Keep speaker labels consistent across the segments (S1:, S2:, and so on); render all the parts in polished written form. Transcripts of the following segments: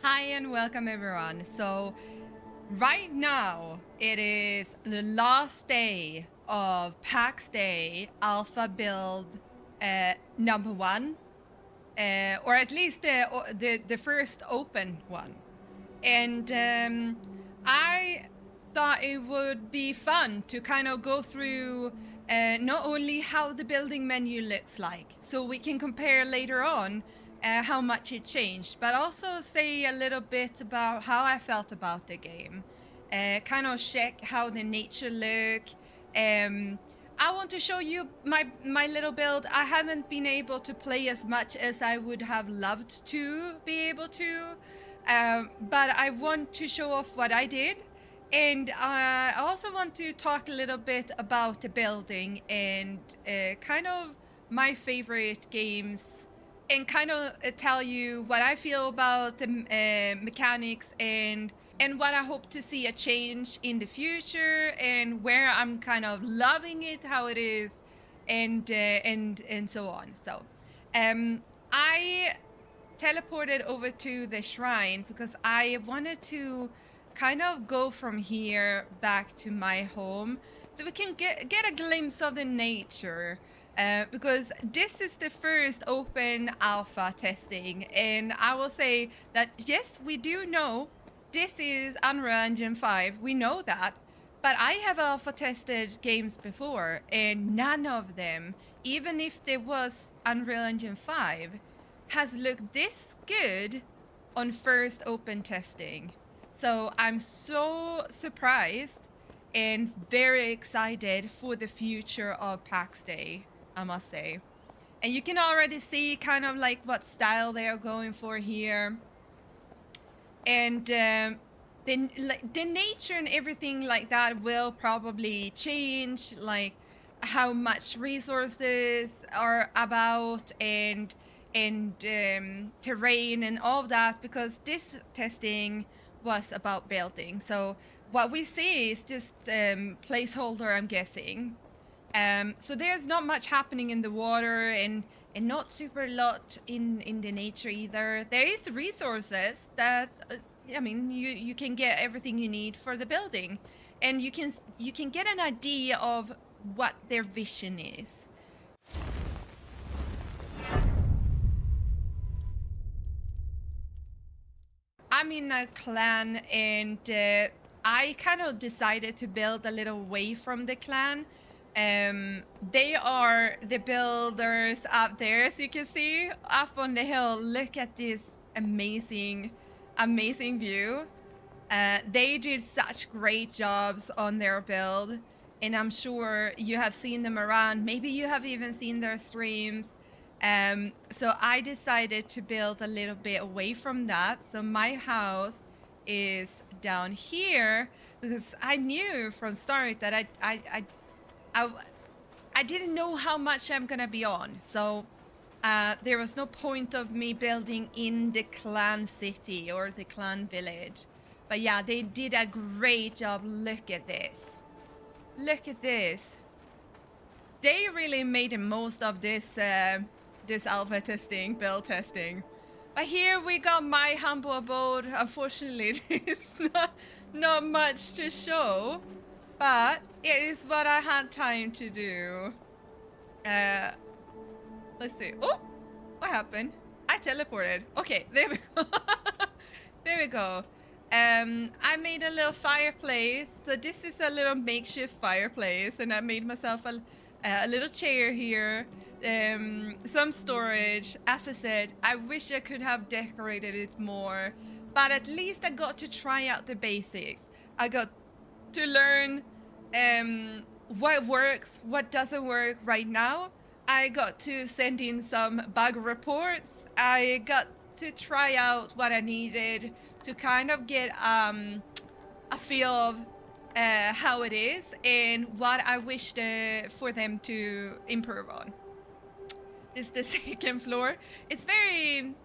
S1: Hi and welcome everyone. So right now it is the last day of Pax Day Alpha Build number one, or at least the first open one. And I thought it would be fun to kind of go through not only how the building menu looks like, so we can compare later on how much it changed, but also say a little bit about how I felt about the game. Kind of check how the nature look. I want to show you my little build. I haven't been able to play as much as I would have loved to be able to, but I want to show off what I did. And I also want to talk a little bit about the building and kind of my favorite games, and kind of tell you what I feel about the mechanics and what I hope to see a change in the future, and where I'm kind of loving it how it is, and so on. So I teleported over to the shrine because I wanted to kind of go from here back to my home so we can get a glimpse of the nature, because this is the first open alpha testing, and I will say that yes, we do know this is Unreal Engine 5, we know that, but I have alpha tested games before and none of them, even if there was Unreal Engine 5, has looked this good on first open testing. So I'm so surprised and very excited for the future of Pax Day, I must say. And you can already see kind of like what style they are going for here. And the nature and everything like that will probably change, like how much resources are about, and terrain and all of that, because this testing was about building. So what we see is just placeholder, I'm guessing. So there's not much happening in the water, and not super lot in the nature either. There is resources that I mean, you can get everything you need for the building, and you can get an idea of what their vision is. I'm in a clan, and I kind of decided to build a little away from the clan. They are the builders up there, as you can see, up on the hill. Look at this amazing view. They did such great jobs on their build, and I'm sure you have seen them around. Maybe you have even seen their streams. So I decided to build a little bit away from that. So my house is down here because I knew from start that I didn't know how much I'm gonna be on. So there was no point of me building in the clan city or the clan village. But yeah, they did a great job. Look at this. Look at this. They really made the most of this this alpha testing, build testing. But here we got my humble abode. Unfortunately, it's not much to show, but it is what I had time to do. Let's see. Oh, what happened? I teleported. Okay, there we go. There we go. I made a little fireplace. So this is a little makeshift fireplace, and I made myself a little chair here. Some storage. As I said, I wish I could have decorated it more, but at least I got to try out the basics. I got to learn what works, what doesn't work right now. I got to send in some bug reports. I got to try out what I needed to kind of get a feel of how it is and what I wished for them to improve on. This is the second floor. It's very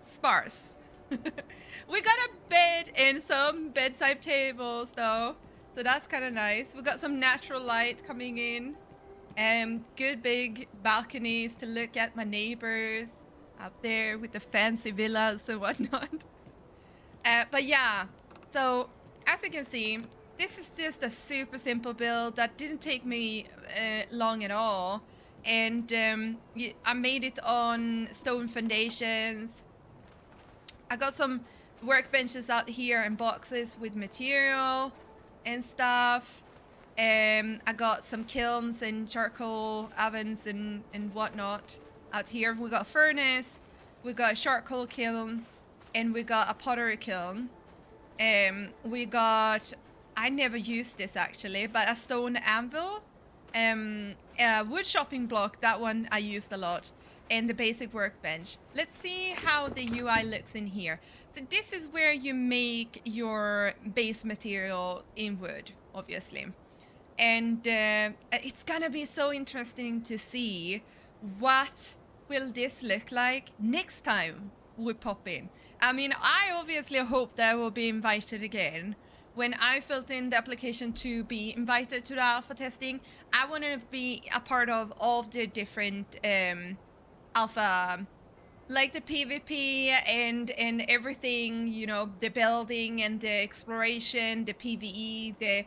S1: sparse. We got a bed and some bedside tables though, so that's kind of nice. We got some natural light coming in, and good big balconies to look at my neighbors up there with the fancy villas and whatnot. But yeah, so as you can see, this is just a super simple build that didn't take me long at all. And I made it on stone foundations. I got some workbenches out here and boxes with material and stuff. I got some kilns and charcoal ovens and whatnot out here. We got a furnace, we got a charcoal kiln, and we got a pottery kiln. We got, I never used this actually, but a stone anvil, a wood chopping block, that one I used a lot, and the basic workbench. Let's see how the UI looks in here. So this is where you make your base material in wood, obviously. And it's gonna be so interesting to see what will this look like next time we pop in. I mean, I obviously hope that I will be invited again. When I filled in the application to be invited to the alpha testing, I wanted to be a part of all the different alpha, like the PvP and everything, you know, the building and the exploration, the PvE, the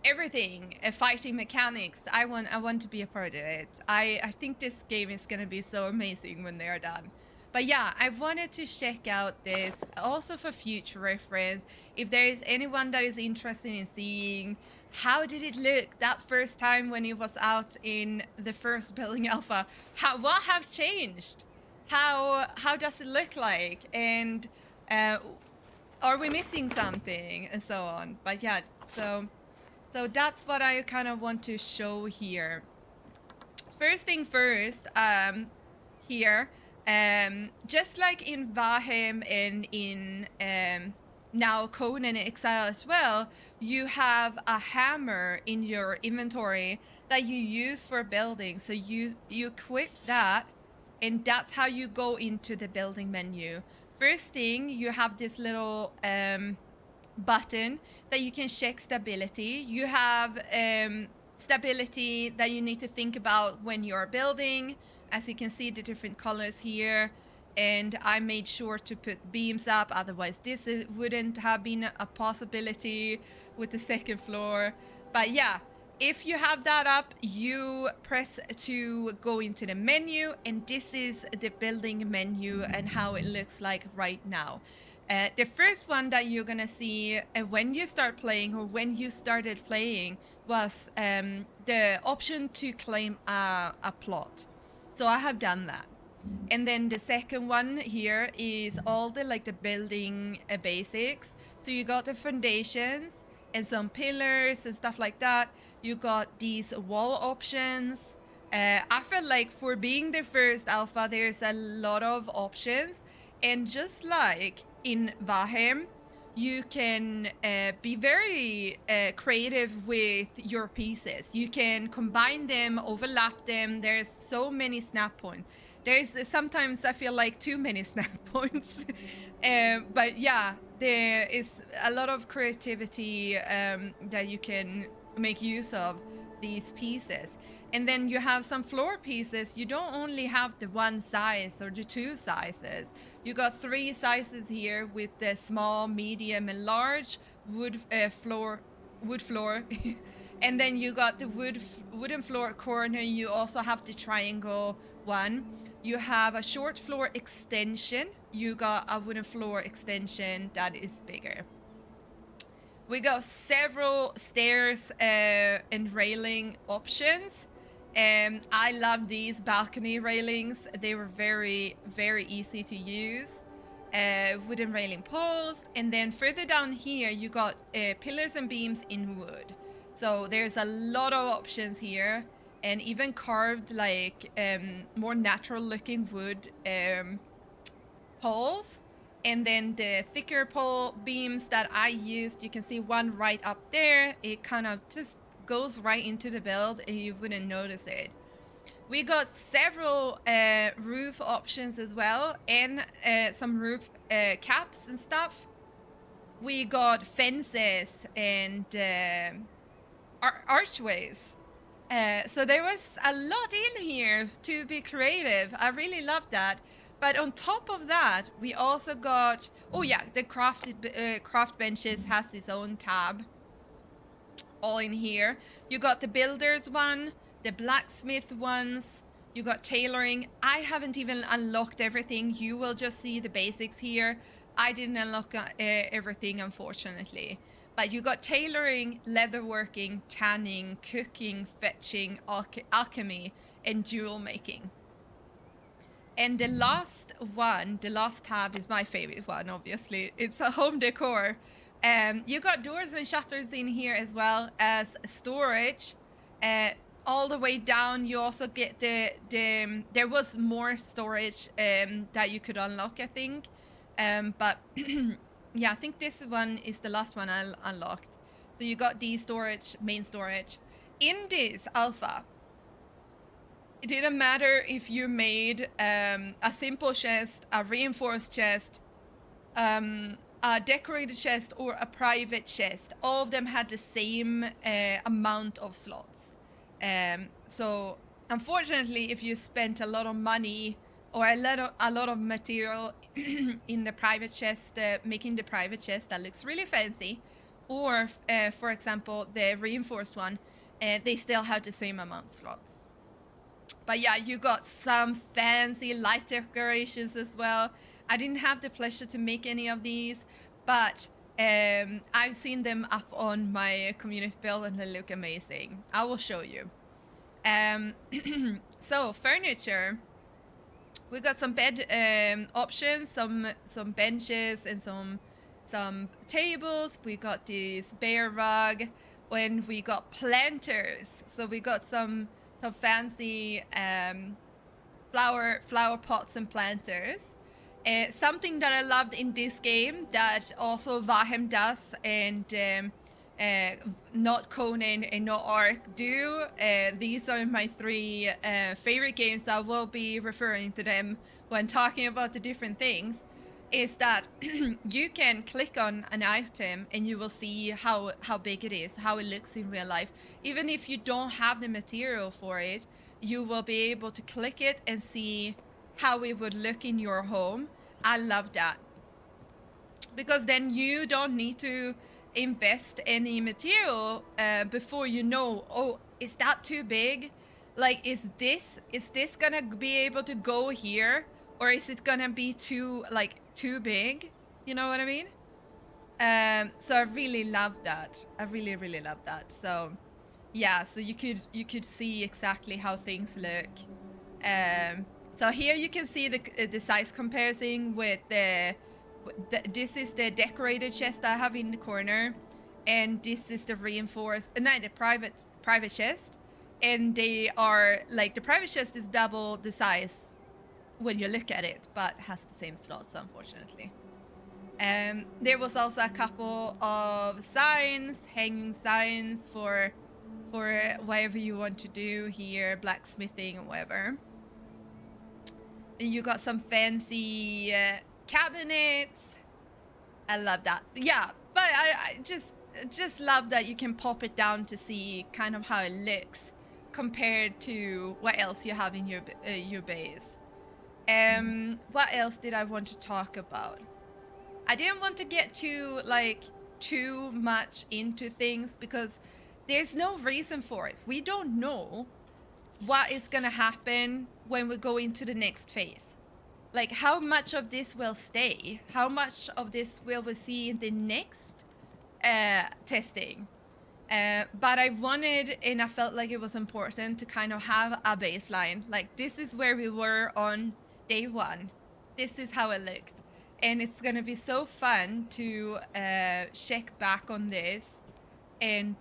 S1: everything, fighting mechanics. I want to be a part of it. I think this game is gonna be so amazing when they are done. But yeah, I wanted to check out this also for future reference. If there is anyone that is interested in seeing how did it look that first time when it was out in the first building alpha, what have changed? How does it look like? And are we missing something and so on? But yeah, so that's what I kind of want to show here. First thing first, here, just like in Valheim and in now Conan Exile as well, you have a hammer in your inventory that you use for building. So you equip that, and that's how you go into the building menu. First thing, you have this little button that you can check stability. You have stability that you need to think about when you're building. As you can see, the different colors here, and I made sure to put beams up, otherwise this wouldn't have been a possibility with the second floor. But yeah, if you have that up, you press to go into the menu, and this is the building menu and how it looks like right now. The first one that you're gonna see when you start playing, or when you started playing, was the option to claim a plot. So I have done that. And then the second one here is all the like the building basics. So you got the foundations and some pillars and stuff like that. You got these wall options. I felt like for being the first alpha, there's a lot of options. And just like in Valheim, you can be very creative with your pieces. You can combine them, overlap them. There's so many snap points. There's sometimes I feel like too many snap points. But yeah, there is a lot of creativity that you can make use of these pieces. And then you have some floor pieces. You don't only have the one size or the two sizes. You got three sizes here with the small, medium, and large wood floor. And then you got the wooden floor corner. You also have the triangle one. You have a short floor extension. You got a wooden floor extension that is bigger. We got several stairs and railing options. I love these balcony railings. They were very, very easy to use. Wooden railing poles. And then further down here, you got pillars and beams in wood. So there's a lot of options here. And even carved like more natural looking wood poles. And then the thicker pole beams that I used, you can see one right up there. It kind of just goes right into the build and you wouldn't notice it. We got several roof options as well, and some roof caps and stuff. We got fences and archways. So there was a lot in here to be creative. I really loved that. But on top of that, we also got, oh yeah, the craft benches has its own tab. All in here. You got the builders one, the blacksmith ones, you got tailoring. I haven't even unlocked everything. You will just see the basics here. I didn't unlock everything, unfortunately. But you got tailoring, leatherworking, tanning, cooking, fetching, alchemy, and jewel making. And the last one, the last tab is my favorite one, obviously. It's a home decor. You got doors and shutters in here as well as storage. All the way down, you also get there was more storage that you could unlock, I think. But yeah, I think this one is the last one I unlocked. So you got the storage, main storage. In this alpha, it didn't matter if you made a simple chest, a reinforced chest, a decorated chest, or a private chest. All of them had the same amount of slots. So unfortunately, if you spent a lot of money or a lot of material in the private chest, making the private chest that looks really fancy, or for example the reinforced one, they still have the same amount of slots. But yeah, you got some fancy light decorations as well. I didn't have the pleasure to make any of these, but I've seen them up on my community build and they look amazing. I will show you. So furniture, we got some bed options, some benches and some tables. We got this bear rug, and we got planters. So we got some fancy flower pots and planters. Something that I loved in this game that also Vahem does and not Conan and not Ark do. These are my three favorite games. I will be referring to them when talking about the different things. Is that you can click on an item and you will see how big it is, how it looks in real life. Even if you don't have the material for it, you will be able to click it and see how it would look in your home. I love that, because then you don't need to invest any material before you know, oh, is that too big? Like, is this gonna be able to go here, or is it gonna be too big? You know what I mean? So I really love that. I really love that. So yeah, so you could see exactly how things look. So here you can see the size comparison with this is the decorated chest I have in the corner, and this is the reinforced, the private chest, and they are like, the private chest is double the size when you look at it, but has the same slots, unfortunately. There was also a couple of signs, hanging signs for whatever you want to do here, blacksmithing or whatever. And you got some fancy cabinets. I love that. Yeah, but I just love that you can pop it down to see kind of how it looks compared to what else you have in your base. What else did I want to talk about? I didn't want to get too much into things because there's no reason for it. We don't know what is gonna happen when we go into the next phase. Like, how much of this will stay? How much of this will we see in the next testing? But I wanted, and I felt like it was important to kind of have a baseline. Like, this is where we were on day one. This is how it looked. And it's gonna be so fun to check back on this and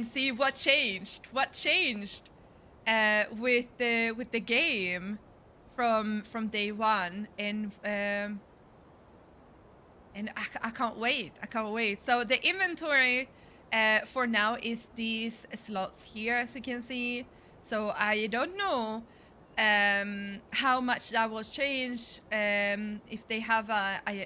S1: see what changed. What changed with the game from day one, and I can't wait. I can't wait. So the inventory for now is these slots here, as you can see. So I don't know how much that will change, if they have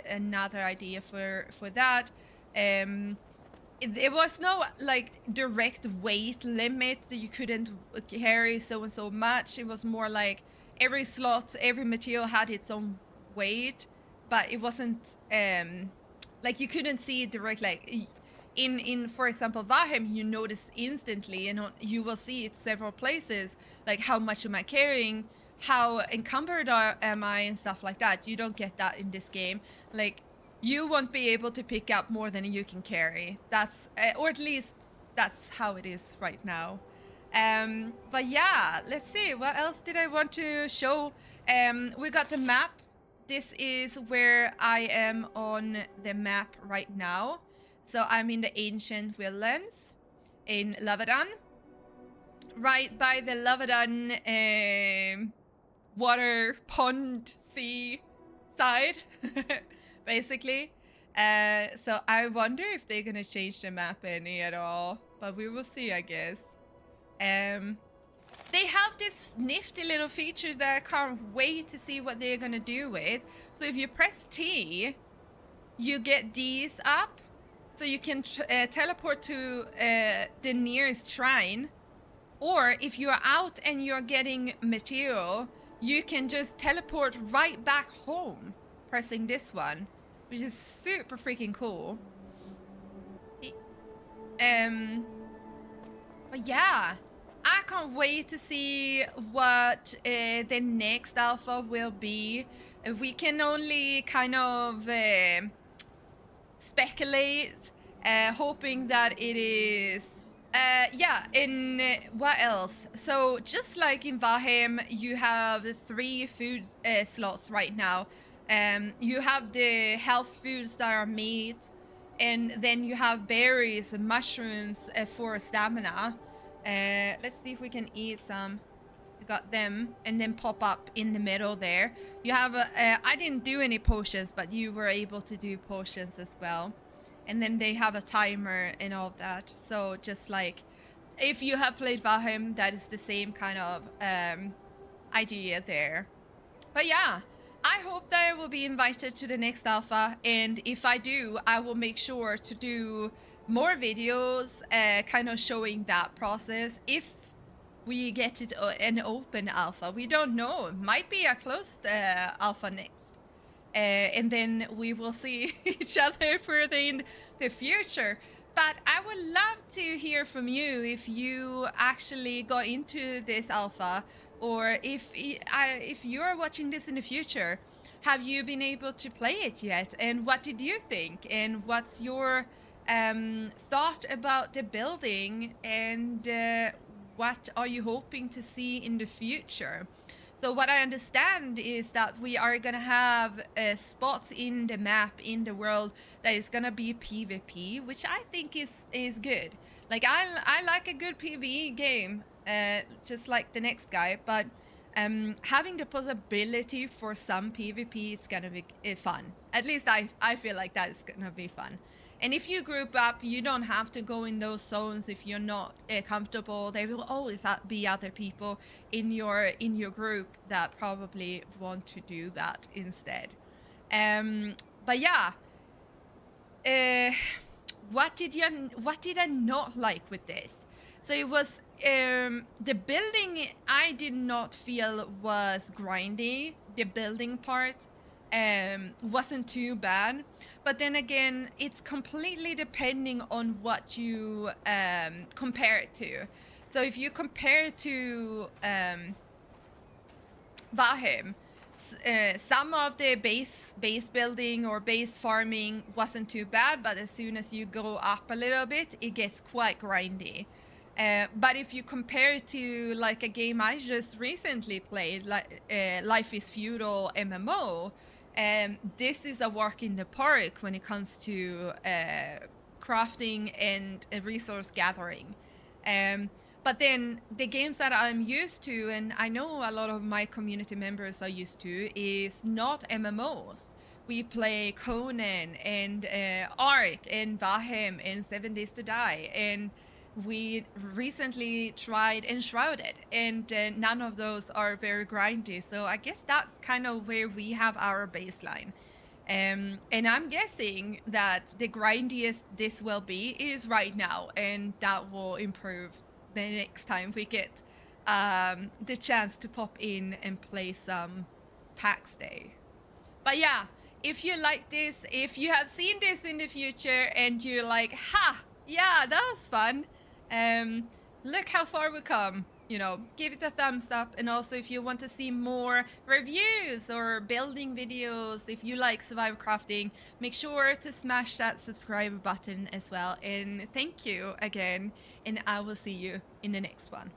S1: another idea for that. There was no like direct weight limit, so you couldn't carry so and so much. It was more like every slot, every material had its own weight, but it wasn't like you couldn't see it direct. Like in for example Valheim, you notice instantly, and you will see it several places, like how much am I carrying, how encumbered am I, and stuff like that. You don't get that in this game. Like you won't be able to pick up more than you can carry. That's or at least that's how it is right now. But yeah, let's see, what else did I want to show. We got the map. This is where I am on the map right now. So I'm in the ancient Woodlands in Lavadan, right by the Lavadan water pond sea side, basically. So I wonder if they're gonna change the map any at all, but we will see, I guess. They have this nifty little feature that I can't wait to see what they're gonna do with. So if you press T, you get these up, so you can teleport to the nearest shrine. Or if you're out and you're getting material, you can just teleport right back home pressing this one, which is super freaking cool. But yeah, I can't wait to see what the next alpha will be. We can only kind of speculate, hoping that it is yeah, in what else? So just like in Valheim, you have 3 food slots right now. You have the health foods that are meat, and then you have berries and mushrooms for stamina. Let's see if we can eat some. We got them, and then pop up in the middle there. You have I didn't do any potions, but you were able to do potions as well. And then they have a timer and all of that. So just like if you have played Valheim, that is the same kind of idea there. But yeah, I hope that I will be invited to the next alpha, and if I do, I will make sure to do more videos kind of showing that process. If we get it an open alpha, we don't know, it might be a closed alpha next. And then we will see each other further in the future. But I would love to hear from you if you actually got into this alpha, or if you're watching this in the future, have you been able to play it yet? And what did you think? And what's your thought about the building? And what are you hoping to see in the future? So what I understand is that we are gonna have spots in the map, in the world, that is gonna be PvP, which I think is good. Like I like a good PvE game, just like the next guy, but having the possibility for some PvP is gonna be fun. At least I feel like that is gonna be fun. And if you group up, you don't have to go in those zones if you're not comfortable. There will always be other people in your group that probably want to do that instead. But yeah, what did I not like with this? So it was the building. I did not feel was grindy. The building part wasn't too bad, but then again, it's completely depending on what you compare it to. So if you compare it to Valheim, some of the base building or base farming wasn't too bad, but as soon as you go up a little bit, it gets quite grindy. But if you compare it to like a game I just recently played, like Life is Feudal MMO, this is a walk in the park when it comes to crafting and resource gathering. But then the games that I'm used to, and I know a lot of my community members are used to, is not MMOs. We play Conan and Ark and Valheim and 7 Days to Die, and we recently tried Enshrouded, and none of those are very grindy. So I guess that's kind of where we have our baseline. And I'm guessing that the grindiest this will be is right now, and that will improve the next time we get the chance to pop in and play some Pax Dei. But yeah, if you like this, if you have seen this in the future and you're like, ha, yeah, that was fun, look how far we come. You know, give it a thumbs up. And also, if you want to see more reviews or building videos, if you like survival crafting, make sure to smash that subscribe button as well. And thank you again, and I will see you in the next one.